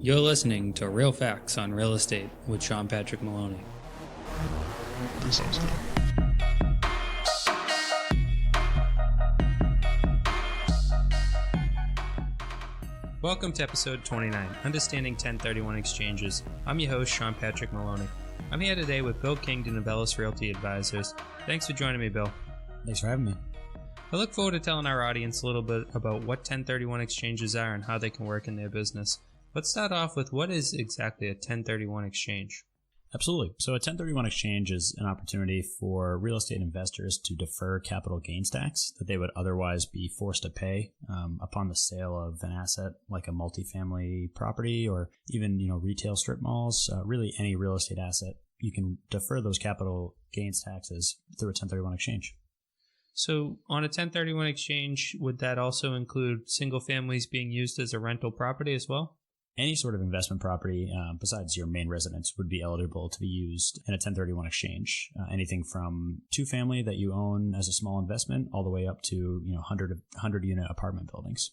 You're listening to Real Facts on Real Estate with Sean Patrick Maloney. That sounds good. Welcome to episode 29, Understanding 1031 Exchanges. I'm your host, Sean Patrick Maloney. I'm here today with Bill Kingdon of Ellis Realty Advisors. Thanks for joining me, Bill. Thanks for having me. I look forward to telling our audience a little bit about what 1031 exchanges are and how they can work in their business. Let's start off with what is exactly a 1031 exchange? Absolutely. So a 1031 exchange is an opportunity for real estate investors to defer capital gains tax that they would otherwise be forced to pay upon the sale of an asset like a multifamily property or even retail strip malls, really any real estate asset. You can defer those capital gains taxes through a 1031 exchange. So on a 1031 exchange, would that also include single families being used as a rental property as well? Any sort of investment property besides your main residence would be eligible to be used in a 1031 exchange. Anything from two-family that you own as a small investment all the way up to 100-unit apartment buildings.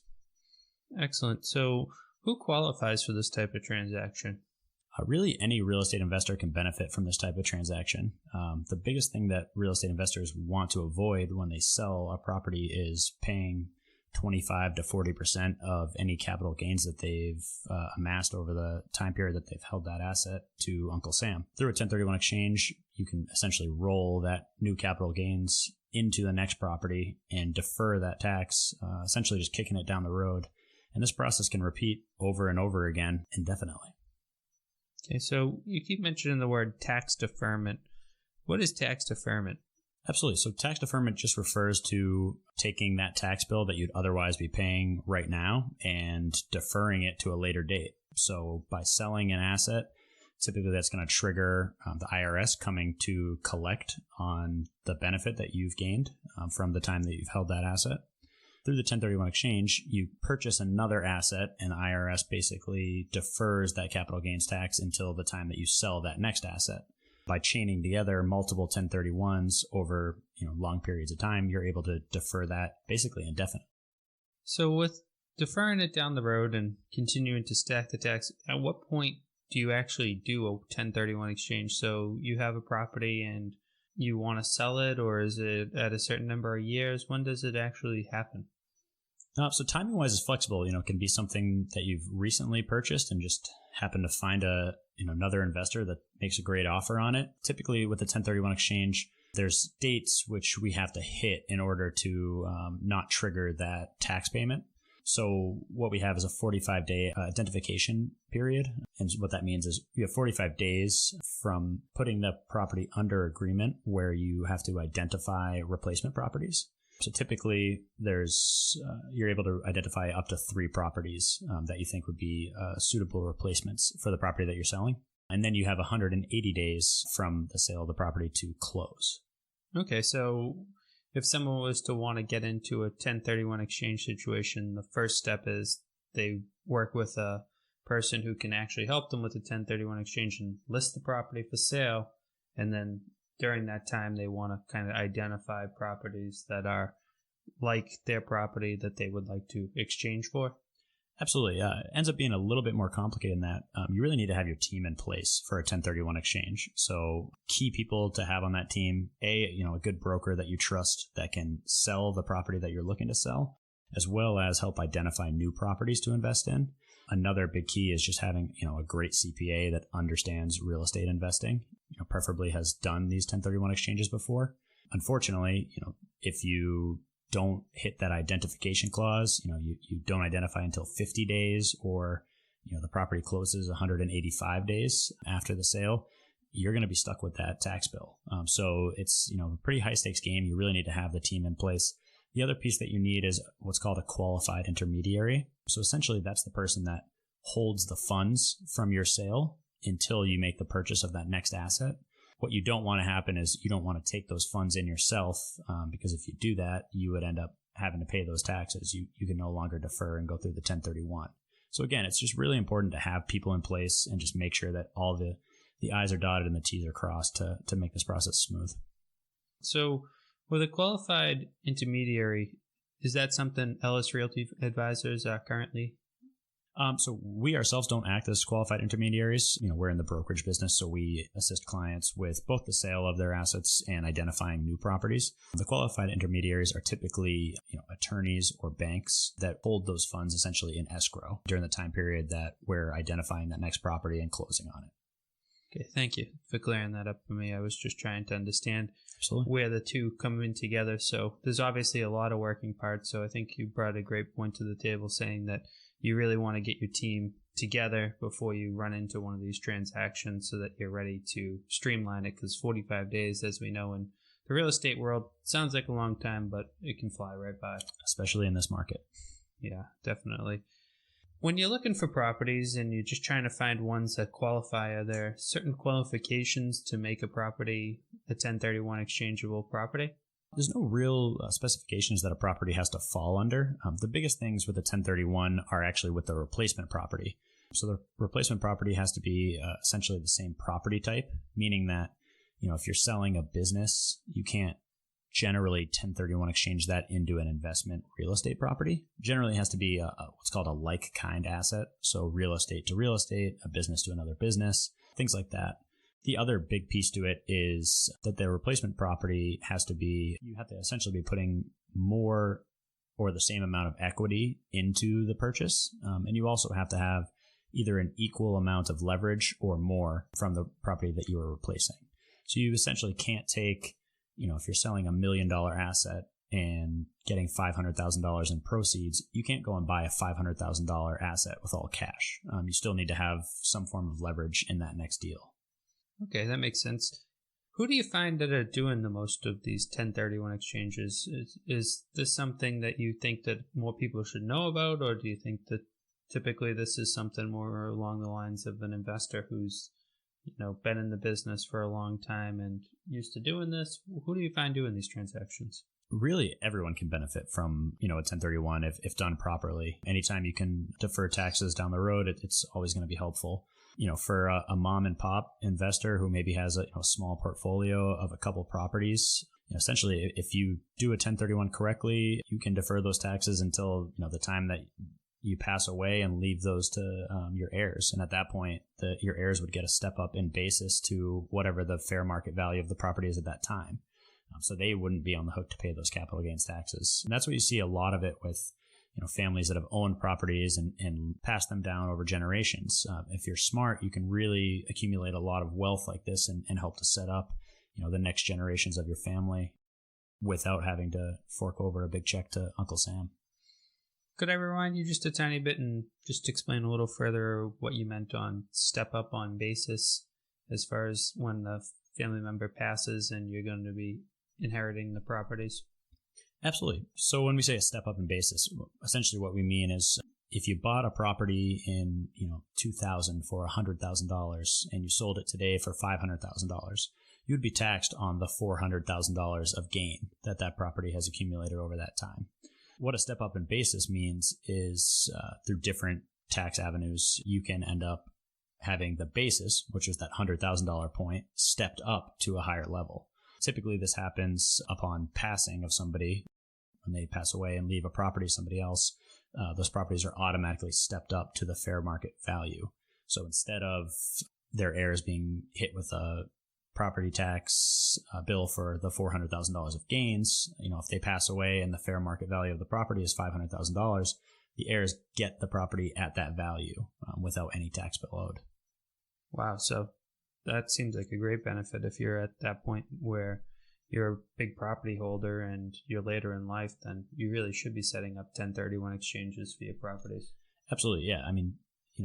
Excellent. So who qualifies for this type of transaction? Really, any real estate investor can benefit from this type of transaction. The biggest thing that real estate investors want to avoid when they sell a property is paying 25 to 40% of any capital gains that they've amassed over the time period that they've held that asset to Uncle Sam. Through a 1031 exchange, you can essentially roll that new capital gains into the next property and defer that tax, essentially just kicking it down the road. And this process can repeat over and over again indefinitely. Okay, so you keep mentioning the word tax deferment. What is tax deferment? Absolutely. So tax deferment just refers to taking that tax bill that you'd otherwise be paying right now and deferring it to a later date. So by selling an asset, typically that's going to trigger the IRS coming to collect on the benefit that you've gained from the time that you've held that asset. Through the 1031 exchange, you purchase another asset and the IRS basically defers that capital gains tax until the time that you sell that next asset. By chaining together multiple 1031s over long periods of time, you're able to defer that basically indefinitely. So with deferring it down the road and continuing to stack the tax, at what point do you actually do a 1031 exchange? So you have a property and you want to sell it, or is it at a certain number of years? When does it actually happen? So timing-wise is flexible. It can be something that you've recently purchased and just happen to find another investor that makes a great offer on it. Typically, with the 1031 exchange, there's dates which we have to hit in order to not trigger that tax payment. So what we have is a 45-day identification period. And what that means is you have 45 days from putting the property under agreement where you have to identify replacement properties. So typically you're able to identify up to 3 properties that you think would be suitable replacements for the property that you're selling. And then you have 180 days from the sale of the property to close. Okay, so if someone was to want to get into a 1031 exchange situation, the first step is they work with a person who can actually help them with the 1031 exchange and list the property for sale. And then during that time, they want to kind of identify properties that are like their property that they would like to exchange for. Absolutely. It ends up being a little bit more complicated than that. You really need to have your team in place for a 1031 exchange. So key people to have on that team, a good broker that you trust that can sell the property that you're looking to sell, as well as help identify new properties to invest in. Another big key is just having, a great CPA that understands real estate investing, preferably has done these 1031 exchanges before. Unfortunately, if you don't hit that identification clause, you don't identify until 50 days or, the property closes 185 days after the sale, you're going to be stuck with that tax bill. So it's, a pretty high stakes game. You really need to have the team in place. The other piece that you need is what's called a qualified intermediary. So essentially that's the person that holds the funds from your sale until you make the purchase of that next asset. What you don't want to happen is you don't want to take those funds in yourself because if you do that, you would end up having to pay those taxes. You can no longer defer and go through the 1031. So again, it's just really important to have people in place and just make sure that all the I's are dotted and the T's are crossed to make this process smooth. So with a qualified intermediary, Is that something Ellis Realty Advisors are currently? So we ourselves don't act as qualified intermediaries. We're in the brokerage business, so we assist clients with both the sale of their assets and identifying new properties. The qualified intermediaries are typically, attorneys or banks that hold those funds essentially in escrow during the time period that we're identifying that next property and closing on it. Okay, thank you for clearing that up for me. I was just trying to understand Absolutely. where the two come in together. So there's obviously a lot of working parts. So I think you brought a great point to the table saying that you really want to get your team together before you run into one of these transactions so that you're ready to streamline it, because 45 days, as we know in the real estate world, sounds like a long time, but it can fly right by. Especially in this market. Yeah, definitely. When you're looking for properties and you're just trying to find ones that qualify, are there certain qualifications to make a property a 1031 exchangeable property? There's no real specifications that a property has to fall under. The biggest things with a 1031 are actually with the replacement property. So the replacement property has to be essentially the same property type, meaning that, if you're selling a business, you can't generally 1031 exchange that into an investment real estate property. Generally, it has to be what's called a like kind asset. So real estate to real estate, a business to another business, things like that. The other big piece to it is that the replacement property you have to essentially be putting more or the same amount of equity into the purchase. And you also have to have either an equal amount of leverage or more from the property that you are replacing. So you essentially can't take, if you're selling $1 million asset and getting $500,000 in proceeds, you can't go and buy a $500,000 asset with all cash. You still need to have some form of leverage in that next deal. Okay, that makes sense. Who do you find that are doing the most of these 1031 exchanges? Is this something that you think that more people should know about, or do you think that typically this is something more along the lines of an investor who's, been in the business for a long time and used to doing this? Who do you find doing these transactions? Really, everyone can benefit from, a 1031 if done properly. Anytime you can defer taxes down the road, it's always going to be helpful. For a mom and pop investor who maybe has a small portfolio of a couple properties, essentially, if you do a 1031 correctly, you can defer those taxes until, the time that you pass away and leave those to your heirs. And at that point, your heirs would get a step up in basis to whatever the fair market value of the property is at that time. So they wouldn't be on the hook to pay those capital gains taxes. And that's what you see a lot of it with families that have owned properties and passed them down over generations. If you're smart, you can really accumulate a lot of wealth like this and help to set up, the next generations of your family without having to fork over a big check to Uncle Sam. Could I rewind you just a tiny bit and just explain a little further what you meant on step up on basis as far as when the family member passes and you're going to be inheriting the properties? Absolutely. So when we say a step up in basis, essentially what we mean is if you bought a property in 2000 for $100,000 and you sold it today for $500,000, you'd be taxed on the $400,000 of gain that property has accumulated over that time. What a step up in basis means is through different tax avenues, you can end up having the basis, which is that $100,000 point, stepped up to a higher level. Typically, this happens upon passing of somebody. When they pass away and leave a property to somebody else, those properties are automatically stepped up to the fair market value. So instead of their heirs being hit with a property tax bill for the $400,000 of gains, if they pass away and the fair market value of the property is $500,000, the heirs get the property at that value without any tax bill owed. Wow, so that seems like a great benefit if you're at that point where you're a big property holder and you're later in life, then you really should be setting up 1031 exchanges for your properties. Absolutely, yeah. I mean,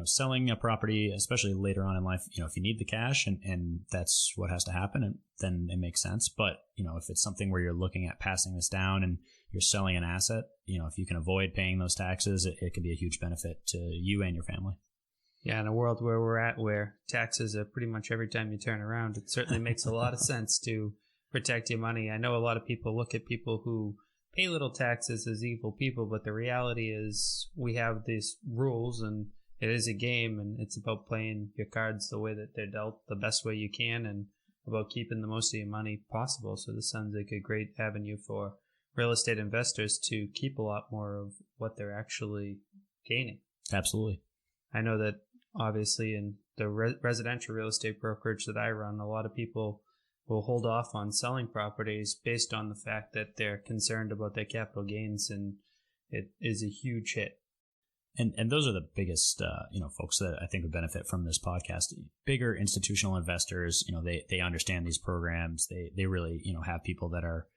selling a property, especially later on in life, if you need the cash and that's what has to happen, then it makes sense. But, if it's something where you're looking at passing this down and you're selling an asset, if you can avoid paying those taxes, it can be a huge benefit to you and your family. Yeah, in a world where we're at, where taxes are pretty much every time you turn around, it certainly makes a lot of sense to protect your money. I know a lot of people look at people who pay little taxes as evil people, but the reality is we have these rules and it is a game, and it's about playing your cards the way that they're dealt the best way you can and about keeping the most of your money possible. So this sounds like a great avenue for real estate investors to keep a lot more of what they're actually gaining. Absolutely. I know that obviously in the residential real estate brokerage that I run, a lot of people will hold off on selling properties based on the fact that they're concerned about their capital gains, and it is a huge hit. And those are the biggest, folks that I think would benefit from this podcast. Bigger institutional investors, they understand these programs. They really, have people that are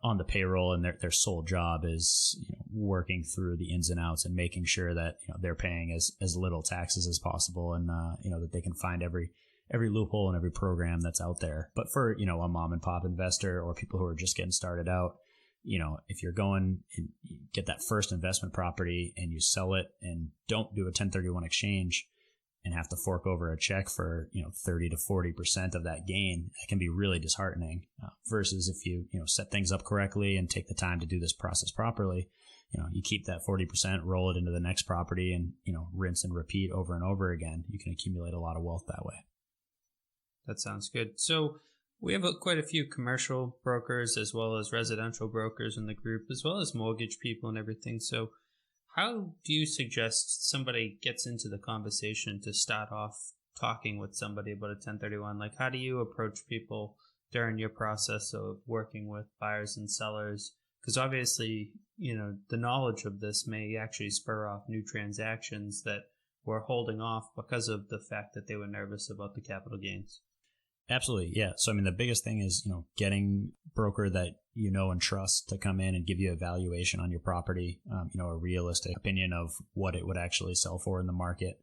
on the payroll, and their sole job is, working through the ins and outs and making sure that, they're paying as little taxes as possible, and, that they can find every loophole and every program that's out there. But for, a mom and pop investor or people who are just getting started out, if you're going and you get that first investment property and you sell it and don't do a 1031 exchange and have to fork over a check for, 30 to 40% of that gain, it can be really disheartening. Versus if you, set things up correctly and take the time to do this process properly, you keep that 40%, roll it into the next property, and, rinse and repeat over and over again. You can accumulate a lot of wealth that way. That sounds good. So we have quite a few commercial brokers as well as residential brokers in the group, as well as mortgage people and everything. So how do you suggest somebody gets into the conversation to start off talking with somebody about a 1031? Like, how do you approach people during your process of working with buyers and sellers? Because obviously, the knowledge of this may actually spur off new transactions that were holding off because of the fact that they were nervous about the capital gains. Absolutely. Yeah. So, the biggest thing is, getting a broker that you know and trust to come in and give you a valuation on your property, a realistic opinion of what it would actually sell for in the market.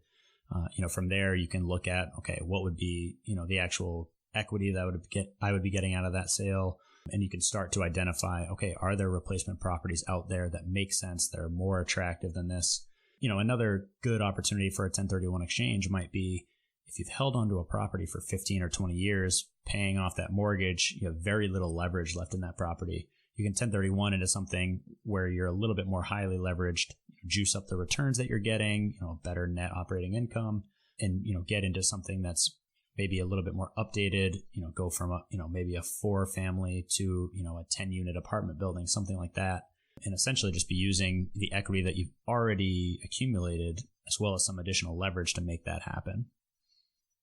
From there, you can look at, okay, what would be, the actual equity that I would be getting out of that sale. And you can start to identify, okay, are there replacement properties out there that make sense, that are more attractive than this? Another good opportunity for a 1031 exchange might be, if you've held onto a property for 15 or 20 years, paying off that mortgage, you have very little leverage left in that property. You can 1031 into something where you're a little bit more highly leveraged, juice up the returns that you're getting, better net operating income, and, get into something that's maybe a little bit more updated, go from maybe a 4-family to, a 10-unit apartment building, something like that. And essentially just be using the equity that you've already accumulated as well as some additional leverage to make that happen.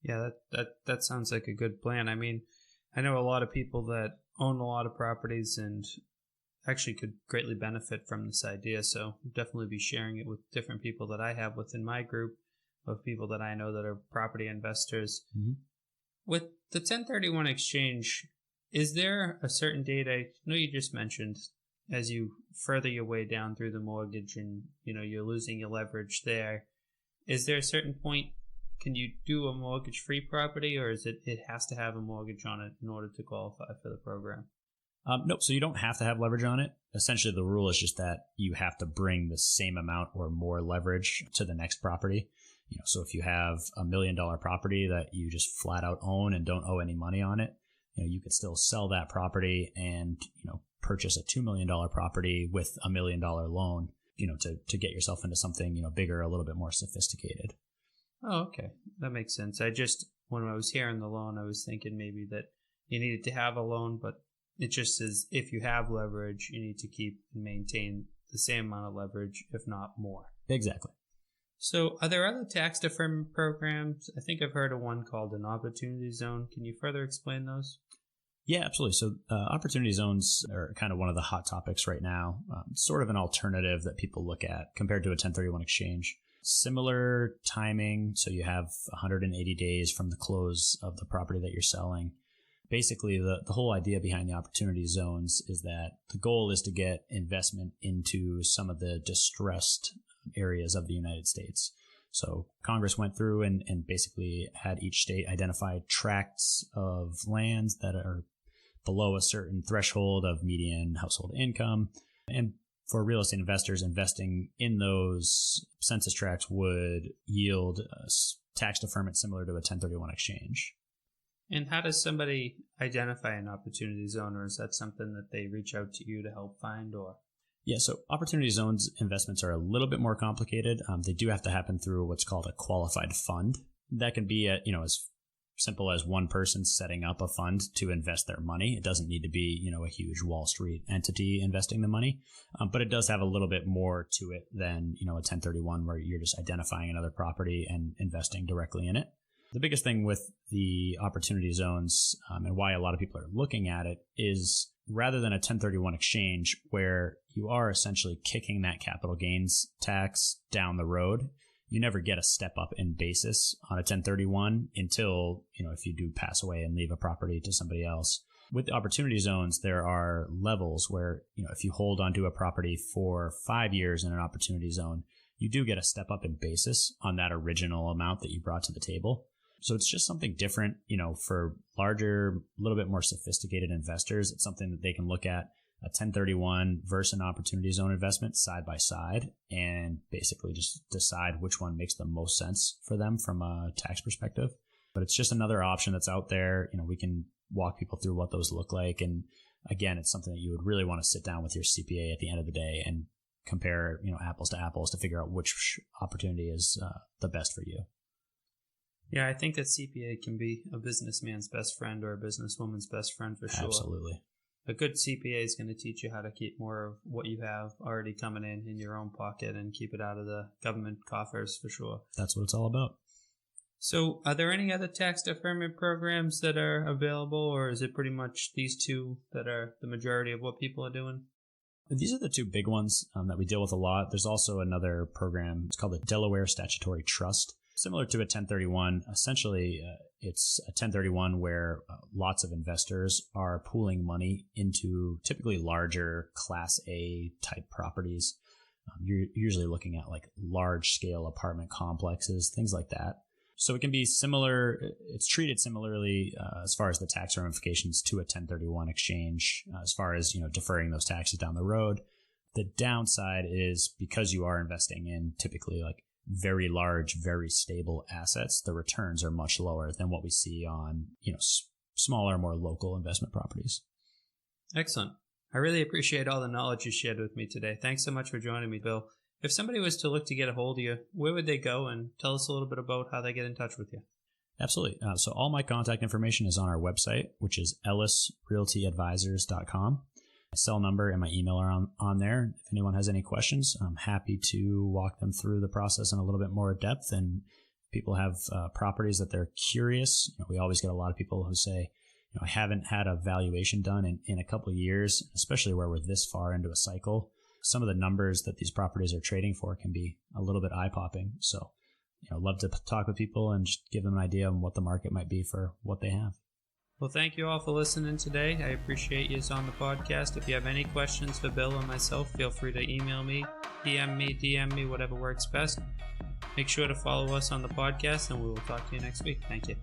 Yeah, that sounds like a good plan. I know a lot of people that own a lot of properties and actually could greatly benefit from this idea. So definitely be sharing it with different people that I have within my group of people that I know that are property investors. Mm-hmm. With the 1031 exchange, is there a certain date? I know you just mentioned as you further your way down through the mortgage and, you're losing your leverage there. Is there a certain point? Can you do a mortgage-free property, or is it has to have a mortgage on it in order to qualify for the program? Nope. So you don't have to have leverage on it. Essentially, the rule is just that you have to bring the same amount or more leverage to the next property. So if you have $1 million property that you just flat out own and don't owe any money on it, you could still sell that property and, purchase a $2 million property with $1 million loan, to get yourself into something, bigger, a little bit more sophisticated. Oh, okay. That makes sense. When I was hearing the loan, I was thinking maybe that you needed to have a loan, but it just says if you have leverage, you need to keep and maintain the same amount of leverage, if not more. Exactly. So are there other tax deferment programs? I think I've heard of one called an opportunity zone. Can you further explain those? Yeah, absolutely. So opportunity zones are kind of one of the hot topics right now. Sort of an alternative that people look at compared to a 1031 exchange. Similar timing, so you have 180 days from the close of the property that you're selling. Basically, the whole idea behind the opportunity zones is that the goal is to get investment into some of the distressed areas of the United States. So Congress went through and basically had each state identify tracts of lands that are below a certain threshold of median household income. And for real estate investors, investing in those census tracts would yield a tax deferment similar to a 1031 exchange. And how does somebody identify an opportunity zone, or is that something that they reach out to you to help find? Or Yeah, so opportunity zones investments are a little bit more complicated. They do have to happen through what's called a qualified fund. That can be at, as simple as one person setting up a fund to invest their money. It doesn't need to be, a huge Wall Street entity investing the money, but it does have a little bit more to it than, a 1031 where you're just identifying another property and investing directly in it. The biggest thing with the opportunity zones and why a lot of people are looking at it is rather than a 1031 exchange where you are essentially kicking that capital gains tax down the road, you never get a step up in basis on a 1031 until, if you do pass away and leave a property to somebody else. With the opportunity zones, there are levels where, if you hold onto a property for 5 years in an opportunity zone, you do get a step up in basis on that original amount that you brought to the table. So it's just something different, for larger, a little bit more sophisticated investors. It's something that they can look at a 1031 versus an opportunity zone investment side by side and basically just decide which one makes the most sense for them from a tax perspective. But it's just another option that's out there. We can walk people through what those look like. And again, it's something that you would really want to sit down with your CPA at the end of the day and compare, apples to apples to figure out which opportunity is the best for you. Yeah, I think that CPA can be a businessman's best friend or a businesswoman's best friend for sure. Absolutely. A good CPA is going to teach you how to keep more of what you have already coming in your own pocket and keep it out of the government coffers for sure. That's what it's all about. So are there any other tax deferment programs that are available, or is it pretty much these two that are the majority of what people are doing? These are the two big ones that we deal with a lot. There's also another program. It's called the Delaware Statutory Trust. Similar to a 1031, essentially it's a 1031 where lots of investors are pooling money into typically larger Class A type properties. You're usually looking at like large scale apartment complexes, things like that. So it can be similar. It's treated similarly as far as the tax ramifications to a 1031 exchange, as far as deferring those taxes down the road. The downside is because you are investing in typically like very large, very stable assets, the returns are much lower than what we see on, smaller, more local investment properties. Excellent. I really appreciate all the knowledge you shared with me today. Thanks so much for joining me, Bill. If somebody was to look to get a hold of you, where would they go? And tell us a little bit about how they get in touch with you. Absolutely. So all my contact information is on our website, which is ellisrealtyadvisors.com. My cell number and my email are on there. If anyone has any questions, I'm happy to walk them through the process in a little bit more depth. And if people have properties that they're curious, we always get a lot of people who say, I haven't had a valuation done in a couple of years, especially where we're this far into a cycle. Some of the numbers that these properties are trading for can be a little bit eye-popping. So, love to talk with people and just give them an idea on what the market might be for what they have. Well, thank you all for listening today. I appreciate you on the podcast. If you have any questions for Bill or myself, feel free to email me, DM me, whatever works best. Make sure to follow us on the podcast, and we will talk to you next week. Thank you.